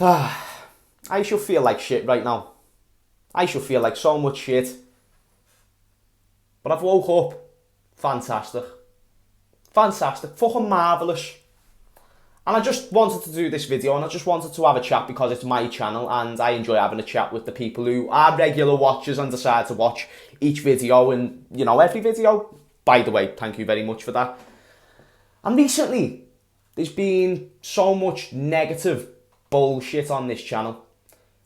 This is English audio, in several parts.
I should feel like shit right now. I should feel like so much shit. But I've woke up. Fantastic. Fantastic. Fucking marvellous. And I just wanted to do this video and I just wanted to have a chat because it's my channel and I enjoy having a chat with the people who are regular watchers and decide to watch each video and, you know, every video. By the way, thank you very much for that. And recently, there's been so much negative bullshit on this channel,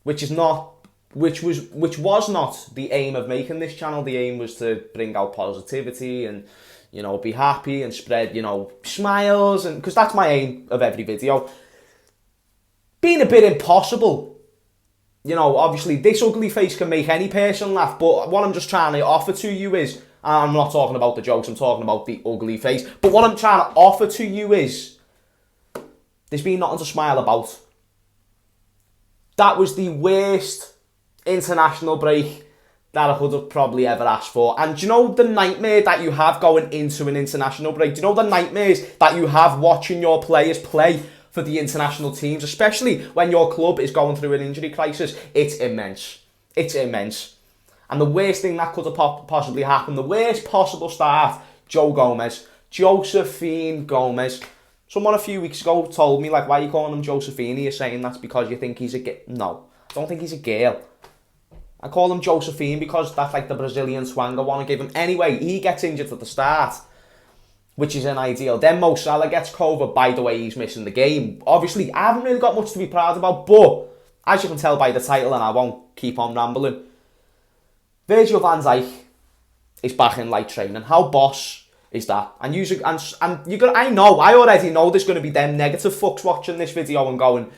which was not the aim of making this channel. The aim was to bring out positivity and, you know, be happy and spread, you know, smiles, and because that's my aim of every video. Being a bit impossible. You know, obviously this ugly face can make any person laugh, but what I'm just trying to offer to you is, I'm not talking about the jokes, I'm talking about the ugly face, but what I'm trying to offer to you is, there's been nothing to smile about. That was the worst international break that I could have probably ever asked for. And do you know the nightmare that you have going into an international break? Do you know the nightmares that you have watching your players play for the international teams, especially when your club is going through an injury crisis? It's immense. It's immense. And the worst thing that could have possibly happened, the worst possible start, Josephine Gomez. Someone a few weeks ago told me, like, why are you calling him Josephine? You're saying that's because you think he's a girl. No, I don't think he's a girl. I call him Josephine because that's like the Brazilian swang I want to give him. Anyway, he gets injured at the start, which is an ideal. Then Mo Salah gets COVID. By the way, he's missing the game. Obviously, I haven't really got much to be proud about, but as you can tell by the title, and I won't keep on rambling, Virgil van Dijk is back in light training. How boss is that? And you're gonna, I already know there's going to be them negative fucks watching this video and going,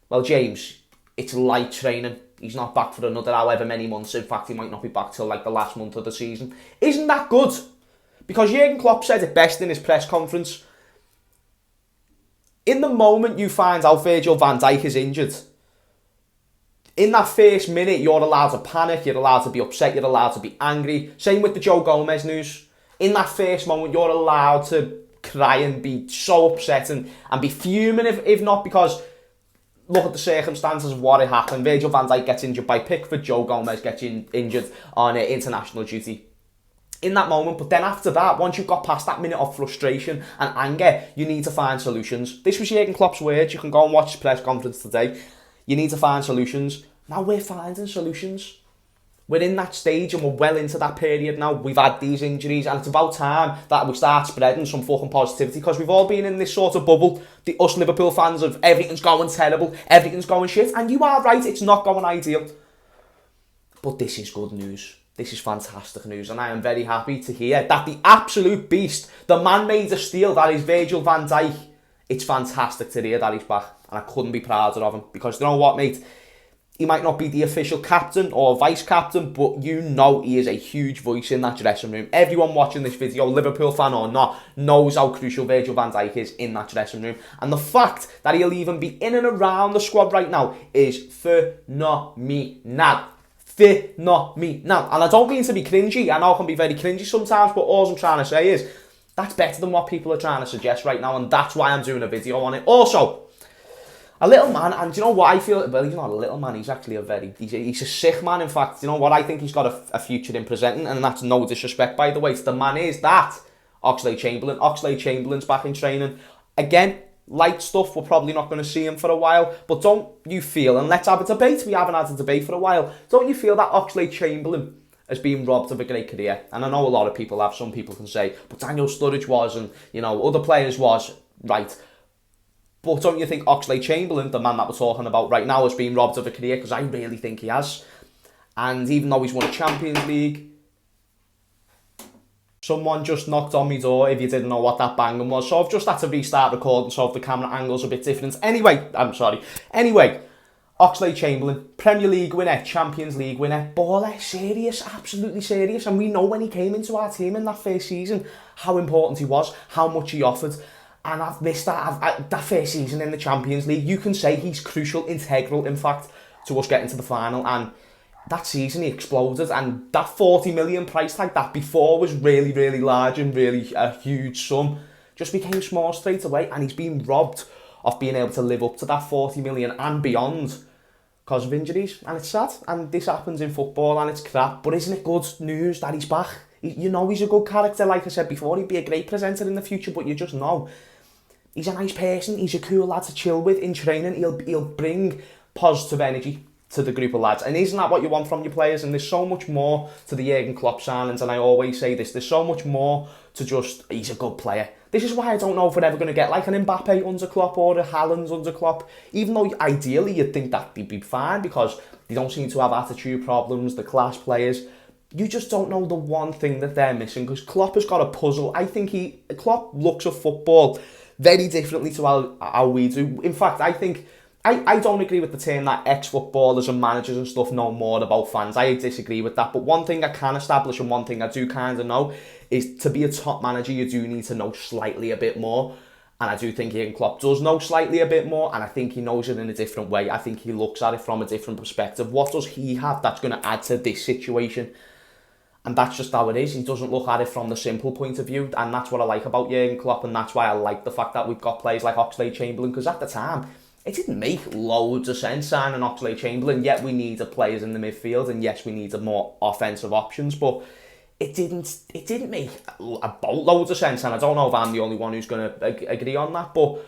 well, James, it's light training. He's not back for another however many months. In fact, he might not be back till like the last month of the season. Isn't that good? Because Jurgen Klopp said it best in his press conference. In the moment you find out Virgil van Dijk is injured, in that first minute, you're allowed to panic, you're allowed to be upset, you're allowed to be angry. Same with the Joe Gomez news. In that first moment, you're allowed to cry and be so upset and be fuming, if not, because look at the circumstances of what had happened. Virgil van Dijk gets injured by Pickford, Joe Gomez gets injured on international duty. In that moment, but then after that, once you've got past that minute of frustration and anger, you need to find solutions. This was Jurgen Klopp's words. You can go and watch his press conference today. You need to find solutions. Now we're finding solutions. We're in that stage and we're well into that period now. We've had these injuries and it's about time that we start spreading some fucking positivity, because we've all been in this sort of bubble, us Liverpool fans, of everything's going terrible, everything's going shit, and you are right, it's not going ideal. But this is good news. This is fantastic news, and I am very happy to hear that the absolute beast, the man made of steel that is Virgil van Dijk, it's fantastic to hear that he's back, and I couldn't be prouder of him, because you know what, mate? He might not be the official captain or vice captain, but you know he is a huge voice in that dressing room. Everyone watching this video, Liverpool fan or not, knows how crucial Virgil van Dijk is in that dressing room. And the fact that he'll even be in and around the squad right now is phenomenal. Phenomenal. And I don't mean to be cringy. I know I can be very cringy sometimes, but all I'm trying to say is that's better than what people are trying to suggest right now, and that's why I'm doing a video on it. Also, a little man, and do you know what I feel? Well, he's not a little man, he's actually he's a sick man, in fact. You know what, I think he's got a future in presenting, and that's no disrespect, by the way, to the man is that Oxlade-Chamberlain. Oxlade-Chamberlain's back in training. Again, light stuff, we're probably not going to see him for a while, but don't you feel, and let's have a debate, we haven't had a debate for a while, don't you feel that Oxlade-Chamberlain has been robbed of a great career? And I know a lot of people have, some people can say, but Daniel Sturridge was, and, you know, other players was, right. But don't you think Oxlade-Chamberlain, the man that we're talking about right now, has been robbed of a career? Because I really think he has. And even though he's won a Champions League, someone just knocked on my door, if you didn't know what that banging was. So I've just had to restart recording, so if the camera angle's a bit different. Anyway, Oxlade-Chamberlain, Premier League winner, Champions League winner, baller, serious, absolutely serious. And we know when he came into our team in that first season, how important he was, how much he offered. And I've missed that. That first season in the Champions League, you can say he's crucial, integral, in fact, to us getting to the final. And that season he exploded, and that 40 million price tag that before was really, really large and really a huge sum just became small straight away, and he's been robbed of being able to live up to that 40 million and beyond because of injuries. And it's sad, and this happens in football, and it's crap. But isn't it good news that he's back? You know he's a good character, like I said before. He'd be a great presenter in the future, but you just know he's a nice person. He's a cool lad to chill with in training. He'll bring positive energy to the group of lads. And isn't that what you want from your players? And there's so much more to the Jurgen Klopp signings, and I always say this, there's so much more to just, he's a good player. This is why I don't know if we're ever going to get like an Mbappe under Klopp or a Haaland under Klopp, even though ideally you'd think that they'd be fine because they don't seem to have attitude problems, the class players. You just don't know the one thing that they're missing because Klopp has got a puzzle. I think Klopp looks at football very differently to how we do. In fact, I think I don't agree with the term that ex-footballers and managers and stuff know more about fans. I disagree with that. But one thing I can establish and one thing I do kind of know is to be a top manager, you do need to know slightly a bit more. And I do think Jurgen Klopp does know slightly a bit more, and I think he knows it in a different way. I think he looks at it from a different perspective. What does he have that's going to add to this situation? And that's just how it is. He doesn't look at it from the simple point of view, and that's what I like about Jurgen Klopp, and that's why I like the fact that we've got players like Oxlade-Chamberlain, because at the time, it didn't make loads of sense signing Oxlade-Chamberlain, yet we needed players in the midfield, and yes, we needed more offensive options, but it didn't make a boatloads of sense, and I don't know if I'm the only one who's going to agree on that, but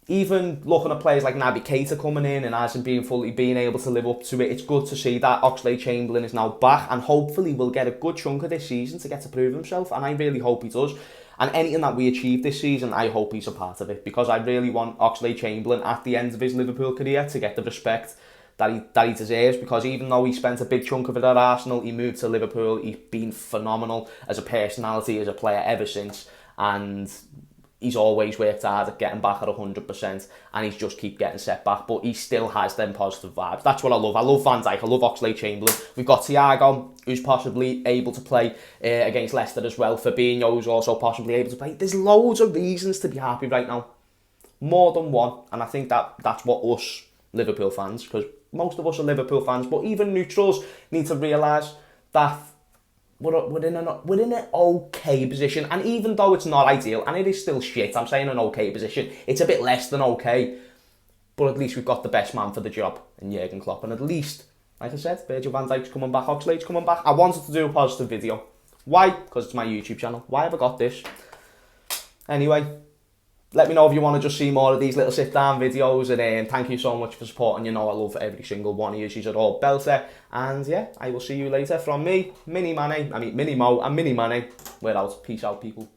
even looking at players like Naby Keita coming in and hasn't been able to live up to it, it's good to see that Oxlade-Chamberlain is now back, and hopefully we'll get a good chunk of this season to get to prove himself, and I really hope he does. And anything that we achieve this season, I hope he's a part of it, because I really want Oxlade-Chamberlain at the end of his Liverpool career to get the respect that he deserves, because even though he spent a big chunk of it at Arsenal, he moved to Liverpool, he's been phenomenal as a personality, as a player ever since, and he's always worked hard at getting back at 100%, and he's just keep getting set back, but he still has them positive vibes. That's what I love. I love Van Dijk, I love Oxlade-Chamberlain. We've got Thiago, who's possibly able to play against Leicester as well. Fabinho, who's also possibly able to play. There's loads of reasons to be happy right now. More than one, and I think that's what us Liverpool fans, because most of us are Liverpool fans, but even neutrals need to realise that we're in an okay position, and even though it's not ideal, and it is still shit, I'm saying an okay position, it's a bit less than okay, but at least we've got the best man for the job in Jurgen Klopp, and at least, like I said, Virgil van Dijk's coming back, Oxlade's coming back. I wanted to do a positive video. Why? Because it's my YouTube channel. Why have I got this? Anyway, let me know if you want to just see more of these little sit-down videos, and thank you so much for supporting. You know I love every single one of you. She's at all belter, and yeah, I will see you later from me, Mini Mo, and Mini Manny. We're out. Peace out, people.